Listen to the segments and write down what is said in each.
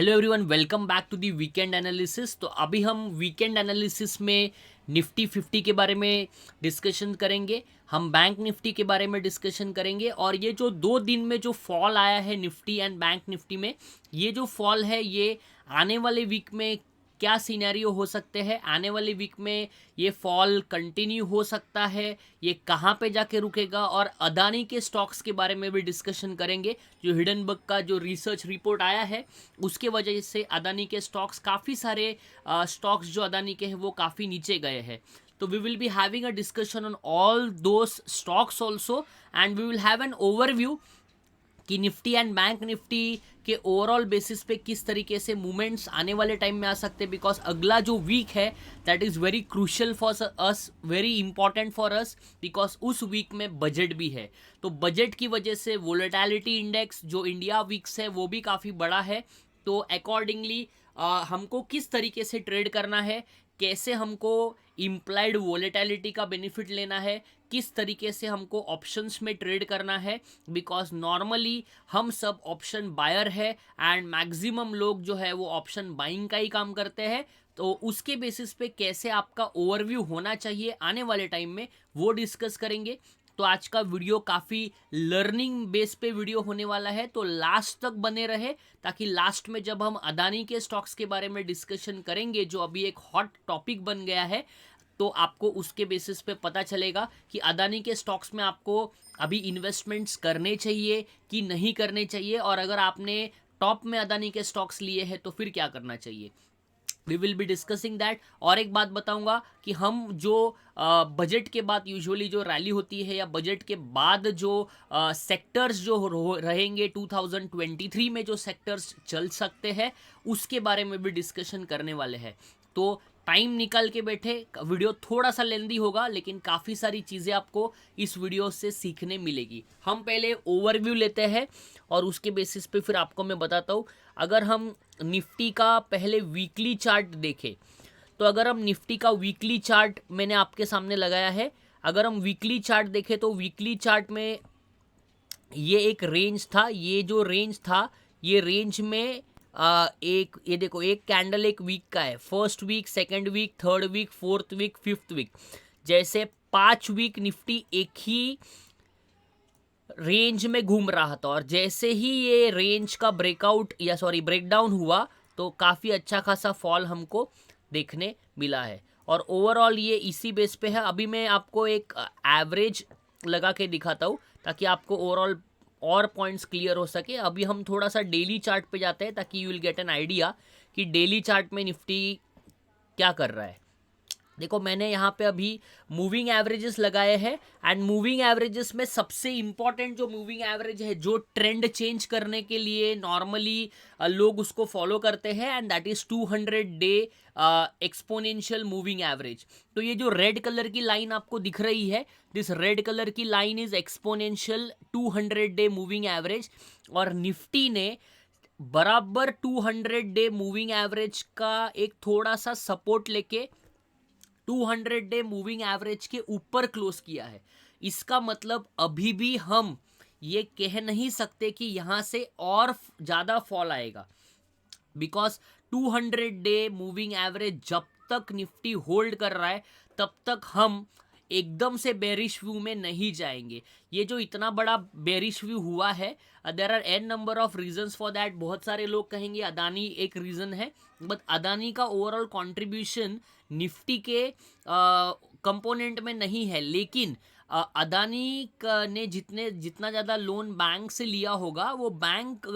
Hello everyone, welcome back to the weekend analysis. तो अभी हम वीकेंड एनालिसिस में निफ्टी 50 के बारे में डिस्कशन करेंगे, हम बैंक निफ्टी के बारे में डिस्कशन करेंगे। और ये जो 2 दिन में जो फॉल आया है निफ्टी एंड बैंक निफ्टी में, ये जो फॉल है ये आने वाले वीक में क्या सिनेरियो हो सकते हैं, आने वाले वीक में ये फॉल कंटिन्यू हो सकता है, ये कहाँ पे जाके रुकेगा, और अदानी के स्टॉक्स के बारे में भी डिस्कशन करेंगे। जो हिडनबर्ग का जो रिसर्च रिपोर्ट आया है उसके वजह से अदानी के स्टॉक्स, काफ़ी सारे स्टॉक्स जो अदानी के हैं वो काफ़ी नीचे गए हैं। तो we will be having a discussion on all those stocks also, and we will have an overview कि निफ्टी एंड बैंक निफ्टी के ओवरऑल बेसिस पे किस तरीके से मूवमेंट्स आने वाले टाइम में आ सकते हैं। बिकॉज अगला जो वीक है that is very crucial for us, very important for us, because उस वीक में बजट भी है। तो बजट की वजह से वोलेटिलिटी इंडेक्स जो इंडिया वीक्स है वो भी काफ़ी बड़ा है। तो अकॉर्डिंगली हमको किस तरीके से ट्रेड करना है, कैसे हमको इम्प्लाइड वोलेटिलिटी का बेनिफिट लेना है, किस तरीके से हमको ऑप्शंस में ट्रेड करना है। बिकॉज नॉर्मली हम सब ऑप्शन बायर है एंड मैक्सिमम लोग जो है वो ऑप्शन बाइंग का ही काम करते हैं। तो उसके बेसिस पे कैसे आपका ओवरव्यू होना चाहिए आने वाले टाइम में वो डिस्कस करेंगे। तो आज का वीडियो काफ़ी लर्निंग बेस पे वीडियो होने वाला है, तो लास्ट तक बने रहे, ताकि लास्ट में जब हम अदानी के स्टॉक्स के बारे में डिस्कशन करेंगे जो अभी एक हॉट टॉपिक बन गया है, तो आपको उसके बेसिस पे पता चलेगा कि अदानी के स्टॉक्स में आपको अभी इन्वेस्टमेंट्स करने चाहिए कि नहीं करने चाहिए, और अगर आपने टॉप में अदानी के स्टॉक्स लिए हैं तो फिर क्या करना चाहिए। We will be discussing that. और एक बात बताऊंगा कि हम जो बजट के बाद यूजुअली जो रैली होती है या बजट के बाद जो सेक्टर्स जो रहेंगे 2023 में जो सेक्टर्स चल सकते हैं उसके बारे में भी डिस्कशन करने वाले हैं। तो टाइम निकाल के बैठे, वीडियो थोड़ा सा लेंदी होगा लेकिन काफ़ी सारी चीज़ें आपको इस वीडियो से सीखने मिलेगी। हम पहले ओवरव्यू लेते हैं और उसके बेसिस पे फिर आपको मैं बताता हूँ। अगर हम निफ्टी का पहले वीकली चार्ट देखें, तो अगर हम निफ्टी का वीकली चार्ट मैंने आपके सामने लगाया है, अगर हम वीकली चार्ट देखें तो वीकली चार्ट में ये एक रेंज था, ये जो रेंज था ये रेंज में एक, ये देखो एक कैंडल एक वीक का है, first week, second week, third week, fourth week, fifth week, जैसे 5 वीक निफ्टी एक ही रेंज में घूम रहा था। और जैसे ही ये रेंज का ब्रेकआउट या सॉरी ब्रेकडाउन हुआ तो काफ़ी अच्छा खासा फॉल हमको देखने मिला है। और ओवरऑल ये इसी बेस पे है। अभी मैं आपको एक एवरेज लगा के दिखाता हूँ ताकि आपको ओवरऑल और पॉइंट्स क्लियर हो सके। अभी हम थोड़ा सा डेली चार्ट पे जाते हैं ताकि you will get an idea कि डेली चार्ट में निफ्टी क्या कर रहा है। देखो मैंने यहाँ पे अभी मूविंग एवरेजेस लगाए हैं, एंड मूविंग एवरेजेस में सबसे इंपॉर्टेंट जो मूविंग एवरेज है जो ट्रेंड चेंज करने के लिए नॉर्मली लोग उसको फॉलो करते हैं, and that is 200 day exponential moving average. तो ये जो रेड कलर की लाइन आपको दिख रही है, दिस रेड कलर की line is exponential 200 day moving average. और निफ्टी ने बराबर 200 डे मूविंग एवरेज का एक थोड़ा सा सपोर्ट लेके 200 डे मूविंग एवरेज के ऊपर क्लोज किया है। इसका मतलब अभी भी हम ये कह नहीं सकते कि यहां से और ज़्यादा फॉल आएगा, बिकॉज 200 डे मूविंग एवरेज जब तक निफ्टी होल्ड कर रहा है तब तक हम एकदम से बेरिश व्यू में नहीं जाएंगे। ये जो इतना बड़ा बेरिश व्यू हुआ है, there are an number of reasons for that. बहुत सारे लोग कहेंगे अदानी एक रीज़न है, बट अदानी का ओवरऑल कंट्रीब्यूशन निफ्टी के कंपोनेंट में नहीं है। लेकिन अदानी ने जितना ज़्यादा लोन बैंक से लिया होगा वो बैंक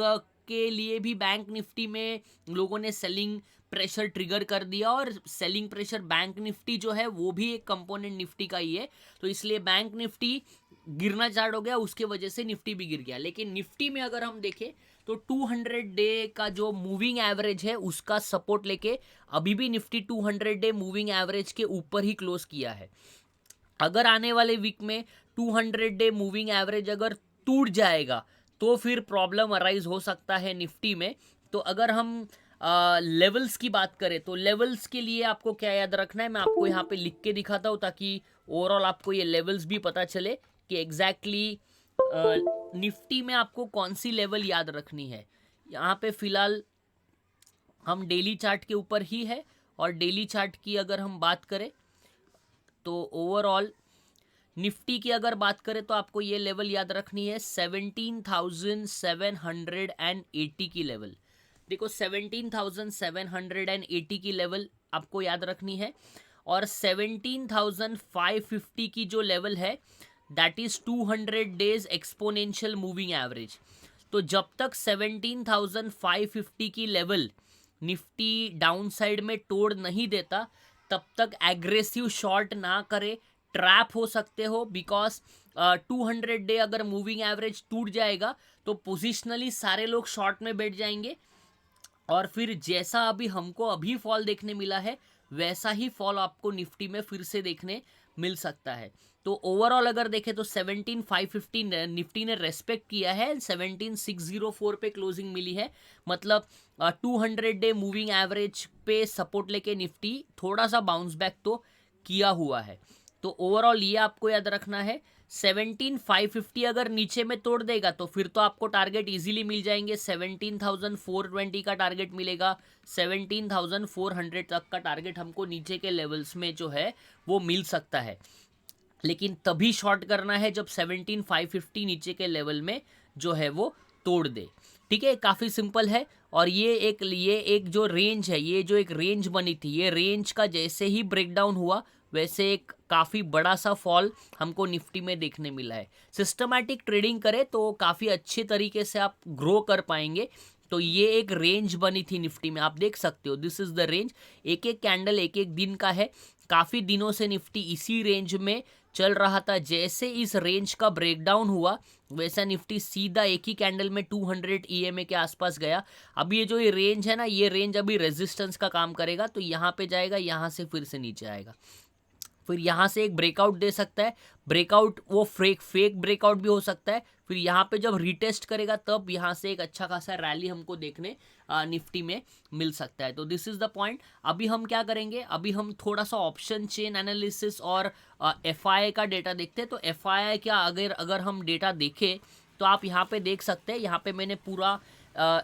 के लिए भी बैंक निफ्टी में लोगों ने सेलिंग प्रेशर ट्रिगर कर दिया, और सेलिंग प्रेशर बैंक निफ्टी जो है वो भी एक कंपोनेंट निफ्टी का ही है। तो इसलिए बैंक निफ्टी गिरना स्टार्ट हो गया, उसके वजह से निफ्टी भी गिर गया। लेकिन निफ्टी में अगर हम देखें तो 200 डे का जो मूविंग एवरेज है उसका सपोर्ट लेके अभी भी निफ्टी 200 डे मूविंग एवरेज के ऊपर ही क्लोज किया है। अगर आने वाले वीक में 200 डे मूविंग एवरेज अगर टूट जाएगा तो फिर प्रॉब्लम अराइज हो सकता है निफ्टी में। तो अगर हम लेवल्स की बात करें तो लेवल्स के लिए आपको क्या याद रखना है, मैं आपको यहाँ पे लिख के दिखाता हूँ ताकि ओवरऑल आपको ये लेवल्स भी पता चले कि एग्जैक्टली निफ्टी में आपको कौन सी लेवल याद रखनी है। यहाँ पे फिलहाल हम डेली चार्ट के ऊपर ही है, और डेली चार्ट की अगर हम बात करें तो ओवरऑल निफ्टी की अगर बात करें तो आपको ये लेवल याद रखनी है 17,780 की लेवल। देखो 17,780 की लेवल आपको याद रखनी है, और 17,550 की जो लेवल है that is 200 days exponential moving average. तो जब तक 17,550 की लेवल निफ्टी डाउन साइड में तोड़ नहीं देता तब तक एग्रेसिव शॉर्ट ना करे, ट्रैप हो सकते हो, बिकॉज 200 डे अगर मूविंग एवरेज टूट जाएगा तो पोजिशनली सारे लोग शॉर्ट में बैठ जाएंगे, और फिर जैसा अभी हमको अभी फॉल देखने मिला है वैसा ही फॉल आपको निफ्टी में फिर से देखने मिल सकता है। तो ओवरऑल अगर देखें तो 17,550 निफ्टी ने रेस्पेक्ट किया है, 17,604 पे क्लोजिंग मिली है, मतलब 200 डे मूविंग एवरेज पे सपोर्ट लेके निफ्टी थोड़ा सा बाउंस बैक तो किया हुआ है। तो ओवरऑल ये आपको याद रखना है, 17,550 अगर नीचे में तोड़ देगा तो फिर तो आपको टारगेट इजीली मिल जाएंगे, 17,420 का टारगेट मिलेगा, 17,400 तक का टारगेट हमको नीचे के लेवल्स में जो है वो मिल सकता है। लेकिन तभी शॉर्ट करना है जब 17,550 नीचे के लेवल में जो है वो तोड़ दे। ठीक है, काफ़ी सिंपल है। और ये एक जो रेंज है, ये जो एक रेंज बनी थी, ये रेंज का जैसे ही ब्रेकडाउन हुआ वैसे एक काफ़ी बड़ा सा फॉल हमको निफ्टी में देखने मिला है। सिस्टमैटिक ट्रेडिंग करें तो काफ़ी अच्छे तरीके से आप ग्रो कर पाएंगे। तो ये एक रेंज बनी थी निफ्टी में, आप देख सकते हो, दिस इज द रेंज। एक एक कैंडल एक एक दिन का है, काफ़ी दिनों से निफ्टी इसी रेंज में चल रहा था। जैसे इस रेंज का ब्रेकडाउन हुआ वैसा निफ्टी सीधा एक ही कैंडल में 200 ईएमए के आसपास गया। अभी ये जो ये रेंज है ना, ये रेंज अभी रेजिस्टेंस का काम करेगा, तो यहाँ पे जाएगा, यहाँ से फिर से नीचे आएगा, फिर यहाँ से एक ब्रेकआउट दे सकता है, ब्रेकआउट वो फेक ब्रेकआउट भी हो सकता है, फिर यहाँ पे जब रिटेस्ट करेगा तब यहाँ से एक अच्छा खासा रैली हमको देखने निफ्टी में मिल सकता है। तो दिस इज द पॉइंट। अभी हम क्या करेंगे, अभी हम थोड़ा सा ऑप्शन चेन एनालिसिस और एफआईआई का डेटा देखते हैं। तो एफआईआई क्या, अगर हम डेटा देखें तो आप यहाँ पे देख सकते हैं, यहाँ पे मैंने पूरा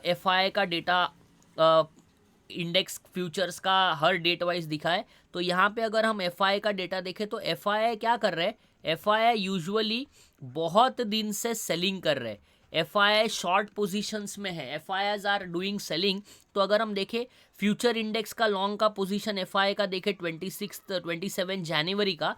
एफआईआई का डेटा इंडेक्स फ्यूचर्स का हर डेट वाइज दिखा है। तो यहाँ पे अगर हम एफआईआई का डेटा देखें तो एफआईआई क्या कर रहे हैं, एफआईआई यूजुअली बहुत दिन से सेलिंग कर रहे हैं, एफआईआई शॉर्ट पोजीशंस में है, एफआईआईज आर डूइंग सेलिंग। तो अगर हम देखें फ्यूचर इंडेक्स का लॉन्ग का पोजीशन एफआईआई का देखें 27 जनवरी का,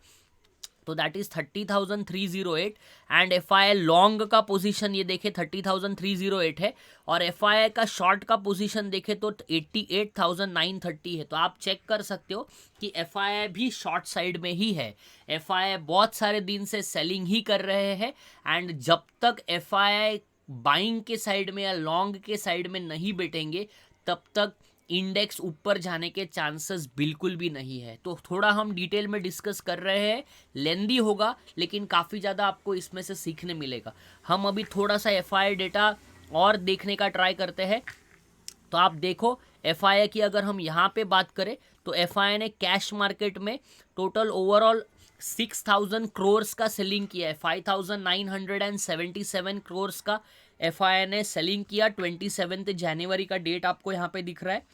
तो that is 30,308, and FII long का पोजीशन ये देखे 30,308 है, और एफआईआई का शॉर्ट का पोजीशन देखे तो 88,930 है। तो आप चेक कर सकते हो कि एफआईआई भी शॉर्ट साइड में ही है, एफआईआई बहुत सारे दिन से सेलिंग ही कर रहे हैं, एंड जब तक एफआईआई बाइंग के साइड में या लॉन्ग के साइड में नहीं बैठेंगे तब तक इंडेक्स ऊपर जाने के चांसेस बिल्कुल भी नहीं है। तो थोड़ा हम डिटेल में डिस्कस कर रहे हैं, लेंदी होगा लेकिन काफ़ी ज़्यादा आपको इसमें से सीखने मिलेगा। हम अभी थोड़ा सा एफआईआई डेटा और देखने का ट्राई करते हैं। तो आप देखो एफआईआई की अगर हम यहाँ पे बात करें तो एफआईआई ने कैश मार्केट में टोटल ओवरऑल 6,000 करोर्स का सेलिंग किया है, 5,977 करोर्स का एफआईआई ने सेलिंग किया। 27 जनवरी का डेट आपको यहाँ पे दिख रहा है।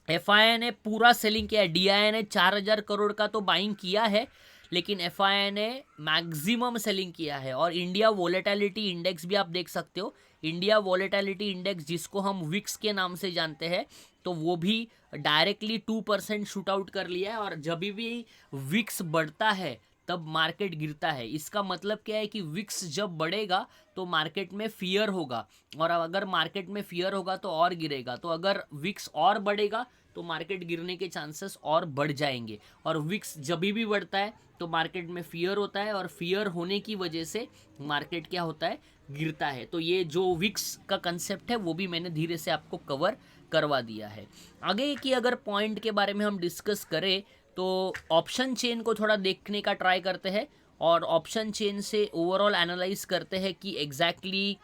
एफआईआई ने पूरा सेलिंग किया है, डीआईआई ने 4,000 करोड़ का तो बाइंग किया है, लेकिन एफआईआई ने मैक्सिमम सेलिंग किया है। और इंडिया वोलेटिलिटी इंडेक्स भी आप देख सकते हो, इंडिया वोलेटिलिटी इंडेक्स जिसको हम विक्स के नाम से जानते हैं, तो वो भी डायरेक्टली 2% शूट आउट कर लिया है। और जब भी विक्स बढ़ता है तब मार्केट गिरता है। इसका मतलब क्या है कि विक्स जब बढ़ेगा तो मार्केट में फियर होगा, और अगर मार्केट में फियर होगा तो और गिरेगा। तो अगर विक्स और बढ़ेगा तो मार्केट गिरने के चांसेस और बढ़ जाएंगे, और विक्स जब भी बढ़ता है तो मार्केट में फियर होता है, और फियर होने की वजह से मार्केट क्या होता है, गिरता है। तो ये जो विक्स का कंसेप्ट है वो भी मैंने धीरे से आपको कवर करवा दिया है। आगे की अगर पॉइंट के बारे में हम डिस्कस करें तो ऑप्शन चेन को थोड़ा देखने का ट्राई करते हैं, और ऑप्शन चेन से ओवरऑल एनालाइज करते हैं कि एग्जैक्टली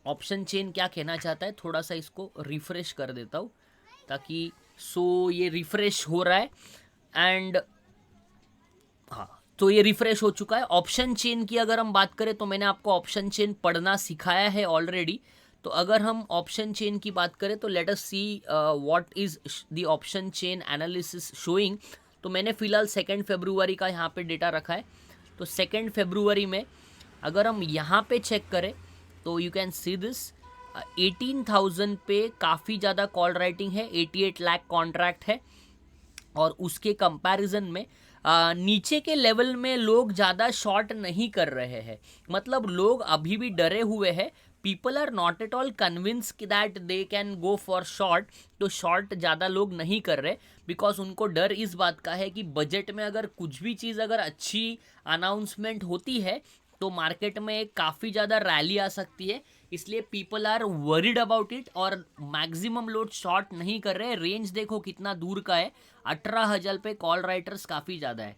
ऑप्शन चेन क्या कहना चाहता है। थोड़ा सा इसको रिफ्रेश कर देता हूँ ताकि ये रिफ्रेश हो रहा है, एंड हाँ, तो ये रिफ्रेश हो चुका है। ऑप्शन चेन की अगर हम बात करें तो मैंने आपको ऑप्शन चेन पढ़ना सिखाया है ऑलरेडी। तो अगर हम ऑप्शन चेन की बात करें तो let us see what is the option chain analysis showing. तो मैंने फिलहाल 2 फरवरी का यहाँ पे डेटा रखा है। तो 2 फरवरी में अगर हम यहाँ पे चेक करें तो यू कैन सी दिस 18,000 पे काफ़ी ज़्यादा कॉल राइटिंग है, 88 लाख कॉन्ट्रैक्ट है। और उसके कंपैरिजन में नीचे के लेवल में लोग ज़्यादा शॉर्ट नहीं कर रहे हैं, मतलब लोग अभी भी डरे हुए हैं। People are not at all convince that they can go for short. तो शॉर्ट ज़्यादा लोग नहीं कर रहे बिकॉज उनको डर इस बात का है कि बजट में अगर कुछ भी चीज़ अगर अच्छी अनाउंसमेंट होती है तो मार्केट में काफ़ी ज़्यादा रैली आ सकती है, इसलिए people are worried about it और मैक्सिमम लोग शॉर्ट नहीं कर रहे। रेंज देखो कितना दूर का है, 18,000 पे कॉल राइटर्स काफ़ी ज़्यादा है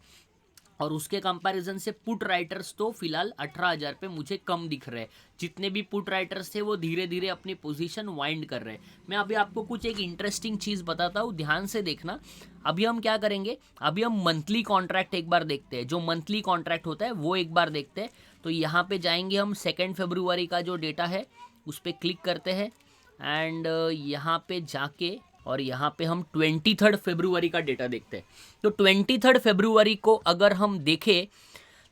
और उसके कंपैरिजन से पुट राइटर्स तो फिलहाल 18,000 पे मुझे कम दिख रहे हैं। जितने भी पुट राइटर्स थे वो धीरे धीरे अपनी पोजीशन वाइंड कर रहे हैं। मैं अभी आपको कुछ एक इंटरेस्टिंग चीज़ बताता हूँ, ध्यान से देखना। अभी हम क्या करेंगे, अभी हम मंथली कॉन्ट्रैक्ट एक बार देखते हैं, जो मंथली कॉन्ट्रैक्ट होता है वो एक बार देखते हैं। तो यहाँ पे जाएंगे हम 2 फरवरी का जो डेटा है उस पर क्लिक करते हैं एंड यहाँ पे जाके और यहाँ पे हम 23 फरवरी का डेटा देखते हैं। तो 23 फरवरी को अगर हम देखें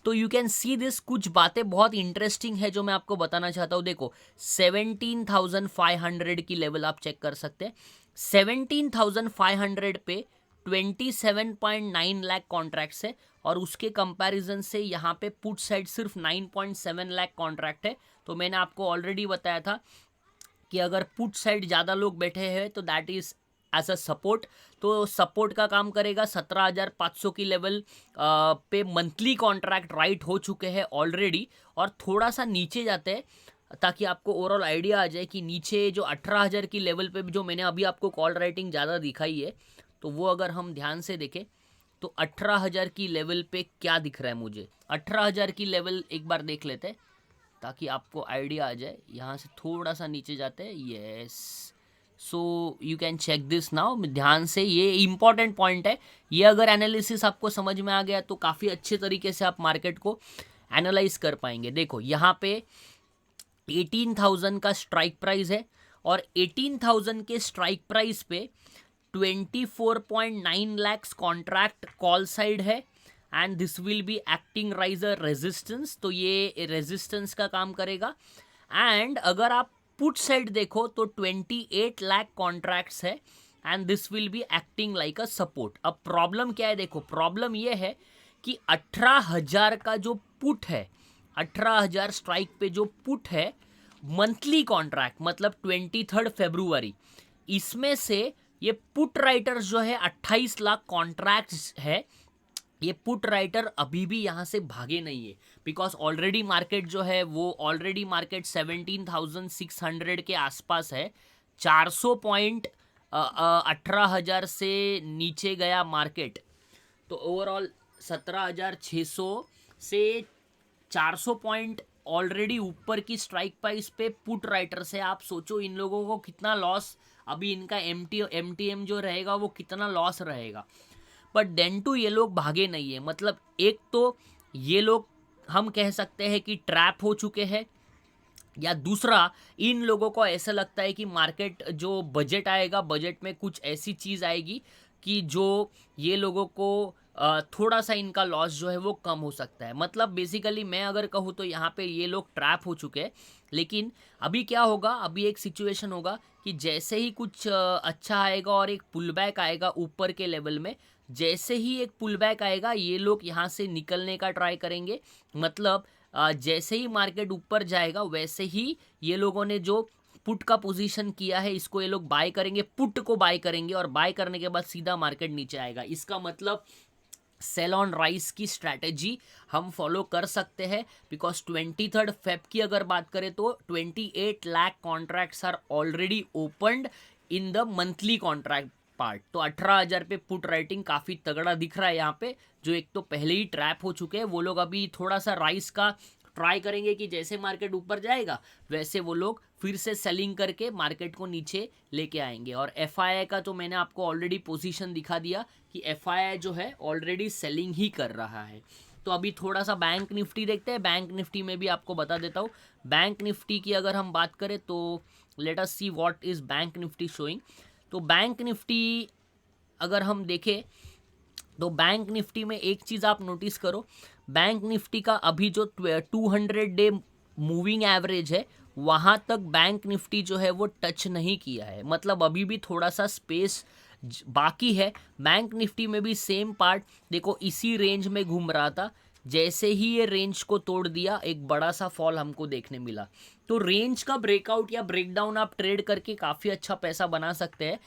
तो यू कैन सी दिस, कुछ बातें बहुत इंटरेस्टिंग है जो मैं आपको बताना चाहता हूँ। देखो 17,500 की लेवल आप चेक कर सकते हैं। 17,500 पे 27.9 लाख कॉन्ट्रैक्ट्स है और उसके कंपैरिजन से यहाँ पे पुट साइड सिर्फ 9.7 लाख कॉन्ट्रैक्ट है। तो मैंने आपको ऑलरेडी बताया था कि अगर पुट साइड ज़्यादा लोग बैठे हैं तो that is as a support. तो सपोर्ट का काम करेगा 17,500 की लेवल पे मंथली कॉन्ट्रैक्ट राइट हो चुके हैं ऑलरेडी और थोड़ा सा नीचे जाते हैं ताकि आपको ओवरऑल आइडिया आ जाए कि नीचे जो 18,000 की लेवल पे जो मैंने अभी आपको कॉल राइटिंग ज़्यादा दिखाई है तो वो अगर हम ध्यान से देखें तो 18,000 की लेवल पे क्या दिख रहा है मुझे। 18,000 की लेवल एक बार देख लेते हैं ताकि आपको आइडिया आ जाए। यहाँ से थोड़ा सा नीचे जाते हैं, yes. So you can check this now, ध्यान से, ये इंपॉर्टेंट पॉइंट है। ये अगर एनालिसिस आपको समझ में आ गया तो काफ़ी अच्छे तरीके से आप मार्केट को एनालाइज कर पाएंगे। देखो यहाँ पे 18,000 का स्ट्राइक प्राइस है और 18,000 के स्ट्राइक प्राइस पे 24.9 लैक्स कॉन्ट्रैक्ट कॉल साइड है and this will be acting rise a resistance. तो ये रेजिस्टेंस का काम करेगा। एंड अगर आप पुट साइड देखो तो 28 लाख कॉन्ट्रैक्ट्स है and this will be acting like a support. अब प्रॉब्लम क्या है, देखो प्रॉब्लम ये है कि 18,000 का जो पुट है, 18,000 स्ट्राइक पे जो पुट है मंथली कॉन्ट्रैक्ट मतलब 23 फरवरी, इसमें से ये पुट राइटर्स जो है 28 लाख कॉन्ट्रैक्ट्स है। ये पुट राइटर अभी भी यहाँ से भागे नहीं है बिकॉज ऑलरेडी मार्केट जो है वो ऑलरेडी मार्केट 17,600 के आसपास है। 400 पॉइंट 18,000 से नीचे गया मार्केट, तो ओवरऑल 17,600 से 400 पॉइंट ऑलरेडी ऊपर की स्ट्राइक प्राइस पे पुट राइटर से। आप सोचो इन लोगों को कितना लॉस, अभी इनका एमटीएम जो रहेगा वो कितना लॉस रहेगा। बट देन टू ये लोग भागे नहीं है, मतलब एक तो ये लोग हम कह सकते हैं कि ट्रैप हो चुके हैं, या दूसरा इन लोगों को ऐसा लगता है कि मार्केट जो बजट आएगा, बजट में कुछ ऐसी चीज़ आएगी कि जो ये लोगों को थोड़ा सा इनका लॉस जो है वो कम हो सकता है। मतलब बेसिकली मैं अगर कहूँ तो यहाँ पे ये लोग ट्रैप हो चुके हैं। लेकिन अभी क्या होगा, अभी एक सिचुएशन होगा कि जैसे ही कुछ अच्छा आएगा और एक पुल बैक आएगा ऊपर के लेवल में, जैसे ही एक पुल बैक आएगा ये लोग यहाँ से निकलने का ट्राई करेंगे। मतलब जैसे ही मार्केट ऊपर जाएगा वैसे ही ये लोगों ने जो पुट का पोजीशन किया है इसको ये लोग बाय करेंगे, पुट को बाय करेंगे और बाय करने के बाद सीधा मार्केट नीचे आएगा। इसका मतलब सेल ऑन राइस की स्ट्रैटेजी हम फॉलो कर सकते हैं बिकॉज 23 फेब की अगर बात करें तो 28 lakh contracts are already opened in the monthly contract part. तो 18,000 पे पुट राइटिंग काफ़ी तगड़ा दिख रहा है यहाँ पे, जो एक तो पहले ही ट्रैप हो चुके हैं। वो लोग अभी थोड़ा सा राइस का ट्राई करेंगे कि जैसे मार्केट ऊपर जाएगा वैसे वो लोग फिर से सेलिंग करके मार्केट को नीचे लेके आएंगे। और एफआईआई का तो मैंने आपको ऑलरेडी पोजीशन दिखा दिया कि एफआईआई जो है ऑलरेडी सेलिंग ही कर रहा है। तो अभी थोड़ा सा बैंक निफ्टी देखते हैं। बैंक निफ्टी में भी आपको बता देता हूँ, बैंक निफ्टी की अगर हम बात करें तो let us see what is bank Nifty showing. तो बैंक निफ्टी अगर हम देखें तो बैंक निफ्टी में एक चीज़ आप नोटिस करो, बैंक निफ्टी का अभी जो 200 डे मूविंग एवरेज है वहाँ तक बैंक निफ्टी जो है वो टच नहीं किया है, मतलब अभी भी थोड़ा सा स्पेस बाकी है। बैंक निफ्टी में भी सेम पार्ट देखो इसी रेंज में घूम रहा था, जैसे ही ये रेंज को तोड़ दिया एक बड़ा सा फॉल हमको देखने मिला। तो रेंज का ब्रेकआउट या ब्रेकडाउन आप ट्रेड करके काफ़ी अच्छा पैसा बना सकते हैं।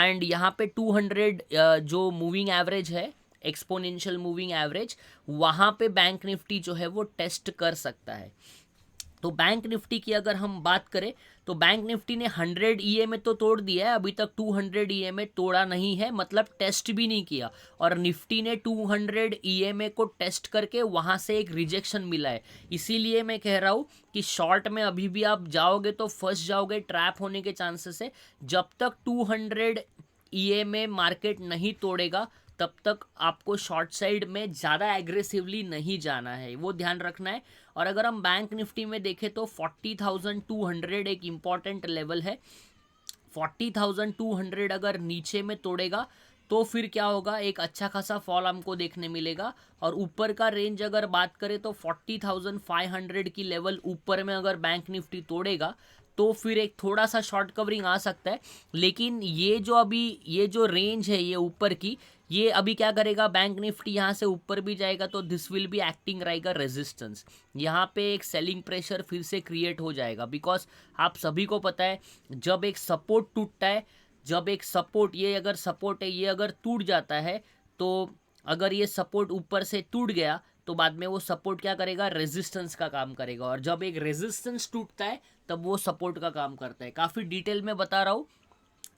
एंड यहाँ पे 200 जो मूविंग एवरेज है, एक्सपोनेंशियल मूविंग एवरेज, वहाँ पे बैंक निफ्टी जो है वो टेस्ट कर सकता है। तो बैंक निफ्टी की अगर हम बात करें तो बैंक निफ्टी ने 100 EMA तो तोड़ दिया है, अभी तक 200 EMA तोड़ा नहीं है, मतलब टेस्ट भी नहीं किया। और निफ्टी ने 200 EMA को टेस्ट करके वहाँ से एक रिजेक्शन मिला है। इसीलिए मैं कह रहा हूँ कि शॉर्ट में अभी भी आप जाओगे तो फंस जाओगे, ट्रैप होने के चांसेस है। जब तक 200 EMA मार्केट नहीं तोड़ेगा तब तक आपको शॉर्ट साइड में ज़्यादा एग्रेसिवली नहीं जाना है, वो ध्यान रखना है। और अगर हम बैंक निफ्टी में देखें तो 40,200 एक इम्पॉर्टेंट लेवल है। 40,200 अगर नीचे में तोड़ेगा तो फिर क्या होगा, एक अच्छा खासा फॉल हमको देखने मिलेगा। और ऊपर का रेंज अगर बात करें तो 40,500 की लेवल ऊपर में अगर बैंक निफ्टी तोड़ेगा तो फिर एक थोड़ा सा शॉर्ट कवरिंग आ सकता है। लेकिन ये जो रेंज है ये ऊपर की, ये अभी क्या करेगा, बैंक निफ्टी यहाँ से ऊपर भी जाएगा तो दिस विल बी एक्टिंग रहेगा रेजिस्टेंस। यहाँ पे एक सेलिंग प्रेशर फिर से क्रिएट हो जाएगा, बिकॉज आप सभी को पता है जब एक सपोर्ट टूटता है, जब एक सपोर्ट, ये अगर सपोर्ट है ये अगर टूट जाता है तो अगर ये सपोर्ट ऊपर से टूट गया तो बाद में वो सपोर्ट क्या करेगा, रेजिस्टेंस का काम करेगा। और जब एक रेजिस्टेंस टूटता है तब वो सपोर्ट का काम करता है। काफ़ी डिटेल में बता रहा हूँ,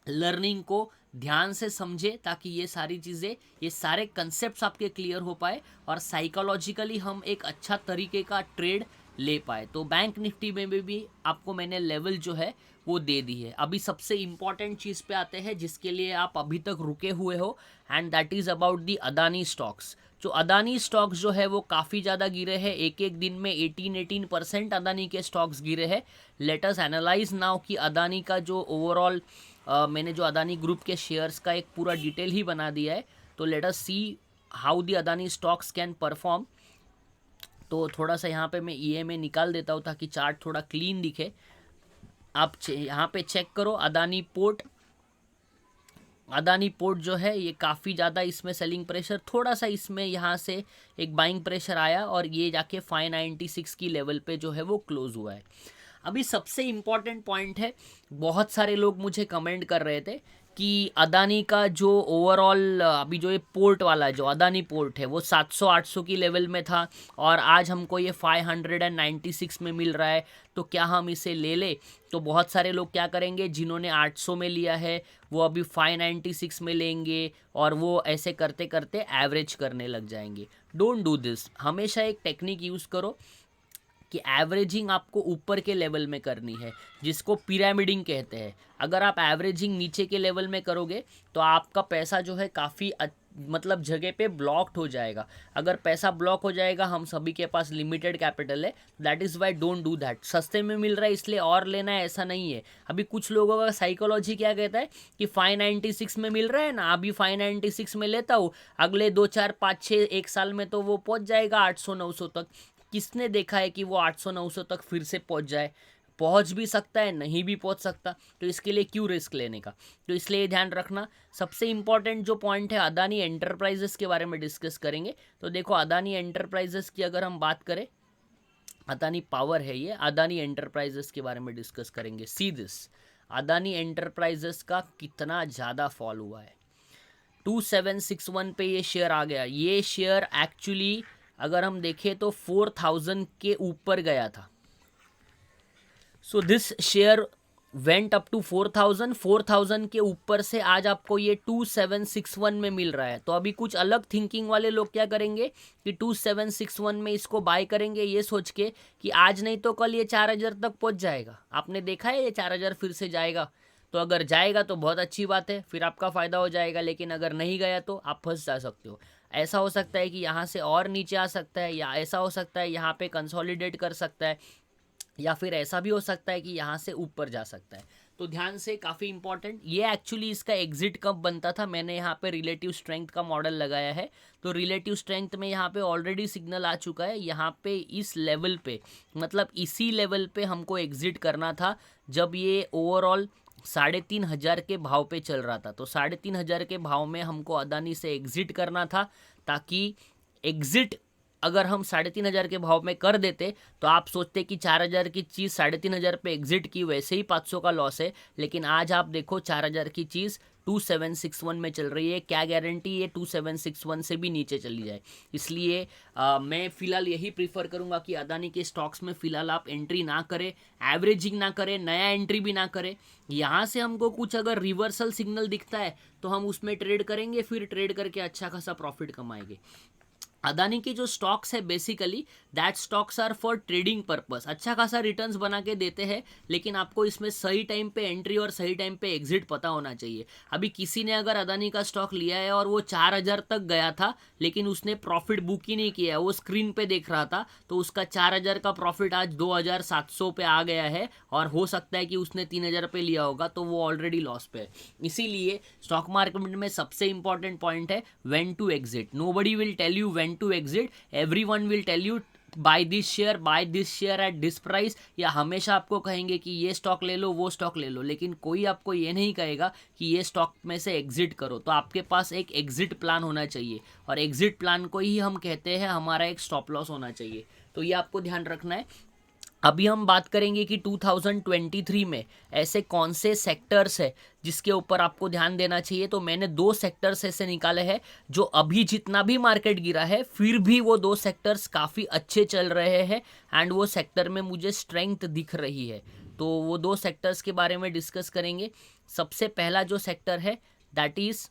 लर्निंग को ध्यान से समझे ताकि ये सारी चीज़ें, ये सारे कंसेप्ट्स आपके क्लियर हो पाए और साइकोलॉजिकली हम एक अच्छा तरीके का ट्रेड ले पाए। तो बैंक निफ्टी में भी आपको मैंने लेवल जो है वो दे दी है। अभी सबसे इम्पॉर्टेंट चीज़ पे आते हैं जिसके लिए आप अभी तक रुके हुए हो, and that is about the Adani stocks. जो अदानी स्टॉक्स जो है वो काफ़ी ज़्यादा गिरे हैं, एक एक दिन में 18% अदानी के स्टॉक्स गिरे हैं। लेट अस एनालाइज नाउ कि अदानी का जो ओवरऑल मैंने जो अदानी ग्रुप के शेयर्स का एक पूरा डिटेल ही बना दिया है। तो let us see how the Adani stocks can perform. तो थोड़ा सा यहाँ पे मैं EMA निकाल देता हूँ ताकि चार्ट थोड़ा क्लीन दिखे। आप यहाँ पे चेक करो अदानी पोर्ट, अदानी पोर्ट जो है ये काफ़ी ज़्यादा इसमें सेलिंग प्रेशर, थोड़ा सा इसमें यहाँ से एक बाइंग प्रेशर आया और ये जाके 596 की लेवल पे जो है वो क्लोज हुआ है। अभी सबसे इम्पॉर्टेंट पॉइंट है, बहुत सारे लोग मुझे कमेंट कर रहे थे कि अदानी का जो ओवरऑल अभी जो ये पोर्ट वाला जो अदानी पोर्ट है वो 700-800 की लेवल में था और आज हमको ये 596 में मिल रहा है, तो क्या हम इसे ले ले। तो बहुत सारे लोग क्या करेंगे, जिन्होंने 800 में लिया है वो अभी 596 में लेंगे और वो ऐसे करते करते एवरेज करने लग जाएंगे। Don't do this. हमेशा एक टेक्निक यूज़ करो कि एवरेजिंग आपको ऊपर के लेवल में करनी है, जिसको पिरामिडिंग कहते हैं। अगर आप एवरेजिंग नीचे के लेवल में करोगे तो आपका पैसा जो है काफ़ी मतलब जगह पे ब्लॉक्ड हो जाएगा। अगर पैसा ब्लॉक हो जाएगा, हम सभी के पास लिमिटेड कैपिटल है, that is why don't do that. सस्ते में मिल रहा है इसलिए और लेना है, ऐसा नहीं है। अभी कुछ लोगों का साइकोलॉजी क्या कहता है कि 596 में मिल रहा है ना, अभी 596 में लेता हूँ, अगले 2 4 5 6 1 साल में तो वो पहुँच जाएगा 800-900 तक। किसने देखा है कि वो 800-900 तक फिर से पहुंच जाए? पहुंच भी सकता है, नहीं भी पहुंच सकता, तो इसके लिए क्यों रिस्क लेने का। तो इसलिए ध्यान रखना। सबसे इंपॉर्टेंट जो पॉइंट है, अदानी एंटरप्राइजेस के बारे में डिस्कस करेंगे। तो देखो अदानी एंटरप्राइजेस की अगर हम बात करें, अदानी पावर है ये, अदानी एंटरप्राइजेस के बारे में डिस्कस करेंगे। सी दिस, अदानी एंटरप्राइजेस का कितना ज़्यादा फॉल हुआ है। 2761 पे ये शेयर आ गया। ये शेयर एक्चुअली अगर हम देखें तो 4000 के ऊपर गया था। So this share went up to 4000 के ऊपर से आज आपको ये 2761 में मिल रहा है। तो अभी कुछ अलग थिंकिंग वाले लोग क्या करेंगे कि 2761 में इसको बाय करेंगे, ये सोच के कि आज नहीं तो कल ये 4000 तक पहुंच जाएगा। आपने देखा है ये 4000 फिर से जाएगा, तो अगर जाएगा तो बहुत अच्छी बात है, फिर आपका फ़ायदा हो जाएगा। लेकिन अगर नहीं गया तो आप फंस जा सकते हो। ऐसा हो सकता है कि यहाँ से और नीचे आ सकता है, या ऐसा हो सकता है यहाँ पे कंसोलिडेट कर सकता है, या फिर ऐसा भी हो सकता है कि यहाँ से ऊपर जा सकता है। तो ध्यान से, काफ़ी इंपॉर्टेंट। ये एक्चुअली इसका एग्जिट कब बनता था, मैंने यहाँ पे रिलेटिव स्ट्रेंथ का मॉडल लगाया है। तो रिलेटिव स्ट्रेंथ में यहाँ पे ऑलरेडी सिग्नल आ चुका है। यहाँ पे इस लेवल पे, मतलब इसी लेवल पे हमको एग्जिट करना था जब ये ओवरऑल 3,500 के भाव पे चल रहा था। तो 3,500 के भाव में हमको अदानी से एग्जिट करना था, ताकि एग्जिट अगर हम 3,500 के भाव में कर देते तो आप सोचते कि 4,000 की चीज़ 3,500 पे एग्जिट की, वैसे ही 500 का लॉस है। लेकिन आज आप देखो 4,000 की चीज़ 2761 में चल रही है। क्या गारंटी ये 2761 से भी नीचे चली जाए। इसलिए मैं फ़िलहाल यही प्रीफर करूँगा कि अदानी के स्टॉक्स में फ़िलहाल आप एंट्री ना करें, एवरेजिंग ना करें, नया एंट्री भी ना करें। यहाँ से हमको कुछ अगर रिवर्सल सिग्नल दिखता है तो हम उसमें ट्रेड करेंगे, फिर ट्रेड करके अच्छा खासा प्रॉफिट कमाएंगे। अदानी के जो स्टॉक्स है basically that stocks are for trading purpose, अच्छा खासा रिटर्न्स बना के देते हैं, लेकिन आपको इसमें सही टाइम पे एंट्री और सही टाइम पे एग्जिट पता होना चाहिए। अभी किसी ने अगर अदानी का स्टॉक लिया है और वो 4,000 तक गया था, लेकिन उसने प्रॉफिट बुक ही नहीं किया है, वो स्क्रीन पे देख रहा था, तो उसका 4,000 का प्रॉफिट आज 2,700 पे आ गया है, और हो सकता है कि उसने 3,000 पे लिया होगा, तो वो ऑलरेडी लॉस पे है। इसीलिए स्टॉक मार्केट में सबसे इंपॉर्टेंट पॉइंट है when to exit. Nobody will tell you when to exit, everyone will tell you buy this share at this price, या हमेशा आपको कहेंगे कि ये स्टॉक ले लो, वो स्टॉक ले लो, लेकिन कोई आपको ये नहीं कहेगा कि ये स्टॉक में से एग्जिट करो। तो आपके पास एक एग्जिट प्लान होना चाहिए, और एग्जिट प्लान को ही हम कहते हैं हमारा एक स्टॉप लॉस होना चाहिए। तो ये आपको ध्यान रखना है। अभी हम बात करेंगे कि 2023 में ऐसे कौन से सेक्टर्स है जिसके ऊपर आपको ध्यान देना चाहिए। तो मैंने 2 सेक्टर्स ऐसे निकाले हैं जो अभी जितना भी मार्केट गिरा है फिर भी वो 2 सेक्टर्स काफ़ी अच्छे चल रहे हैं, एंड वो सेक्टर में मुझे स्ट्रेंथ दिख रही है। तो वो 2 सेक्टर्स के बारे में डिस्कस करेंगे। सबसे पहला जो सेक्टर है दैट इज़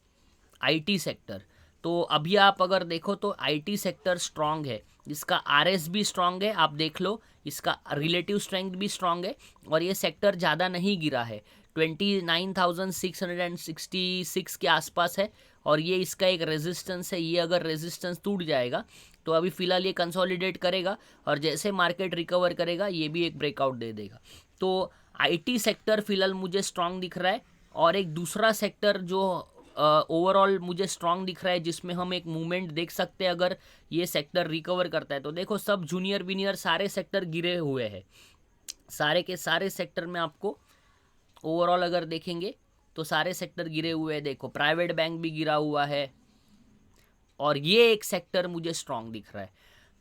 आईटी सेक्टर। तो अभी आप अगर देखो तो आईटी सेक्टर स्ट्रांग है, इसका आरएस भी स्ट्रांग है, आप देख लो, इसका रिलेटिव स्ट्रेंथ भी स्ट्रांग है, और ये सेक्टर ज़्यादा नहीं गिरा है, 29,666 के आसपास है, और ये इसका एक रेजिस्टेंस है। ये अगर रेजिस्टेंस टूट जाएगा तो अभी फ़िलहाल ये कंसोलिडेट करेगा, और जैसे मार्केट रिकवर करेगा ये भी एक ब्रेकआउट दे देगा। तो आईटी सेक्टर फ़िलहाल मुझे स्ट्रांग दिख रहा है। और एक दूसरा सेक्टर जो ओवरऑल मुझे स्ट्रांग दिख रहा है, जिसमें हम एक मूवमेंट देख सकते हैं अगर ये सेक्टर रिकवर करता है। तो देखो सब जूनियर बीनियर सारे सेक्टर गिरे हुए हैं, सारे के सारे सेक्टर में आपको ओवरऑल अगर देखेंगे तो सारे सेक्टर गिरे हुए हैं। देखो प्राइवेट बैंक भी गिरा हुआ है, और ये एक सेक्टर मुझे स्ट्रांग दिख रहा है।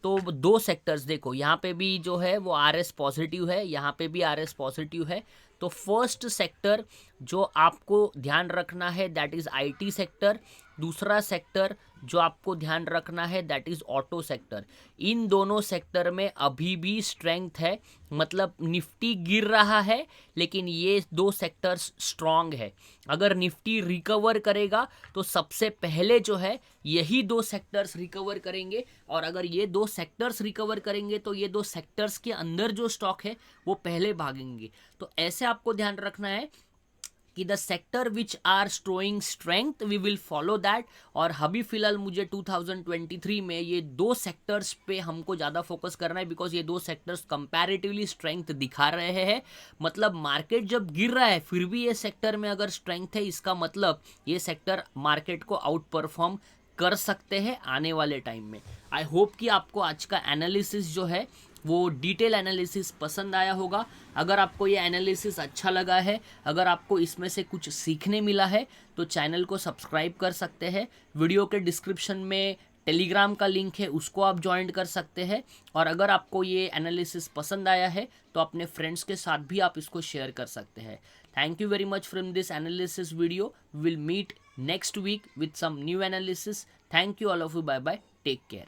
तो 2 सेक्टर्स देखो, यहाँ पे भी जो है वो आरएस पॉजिटिव है, यहाँ पे भी आरएस पॉजिटिव है। तो फर्स्ट सेक्टर जो आपको ध्यान रखना है दैट इज़ आईटी सेक्टर। दूसरा सेक्टर जो आपको ध्यान रखना है दैट इज़ ऑटो सेक्टर। इन दोनों सेक्टर में अभी भी स्ट्रेंथ है, मतलब निफ्टी गिर रहा है लेकिन ये 2 सेक्टर्स स्ट्रांग है। अगर निफ्टी रिकवर करेगा तो सबसे पहले जो है यही 2 सेक्टर्स रिकवर करेंगे, और अगर ये 2 सेक्टर्स रिकवर करेंगे तो ये 2 सेक्टर्स के अंदर जो स्टॉक है वो पहले भागेंगे। तो ऐसे आपको ध्यान रखना है कि the sector which are showing strength we will follow that. और अभी फिलहाल मुझे 2023 में ये 2 सेक्टर्स पे हमको ज़्यादा फोकस करना है, बिकॉज ये 2 सेक्टर्स कंपैरेटिवली स्ट्रेंथ दिखा रहे हैं। मतलब मार्केट जब गिर रहा है फिर भी ये सेक्टर में अगर स्ट्रेंथ है, इसका मतलब ये सेक्टर मार्केट को आउट परफॉर्म कर सकते हैं आने वाले टाइम में। आई होप कि आपको आज का एनालिसिस जो है वो डिटेल एनालिसिस पसंद आया होगा। अगर आपको ये एनालिसिस अच्छा लगा है, अगर आपको इसमें से कुछ सीखने मिला है, तो चैनल को सब्सक्राइब कर सकते हैं। वीडियो के डिस्क्रिप्शन में टेलीग्राम का लिंक है, उसको आप ज्वाइन कर सकते हैं। और अगर आपको ये एनालिसिस पसंद आया है तो अपने फ्रेंड्स के साथ भी आप इसको शेयर कर सकते हैं। Thank you very much from this analysis video. Will meet next week with some new analysis. Thank you all of you, bye bye, take care.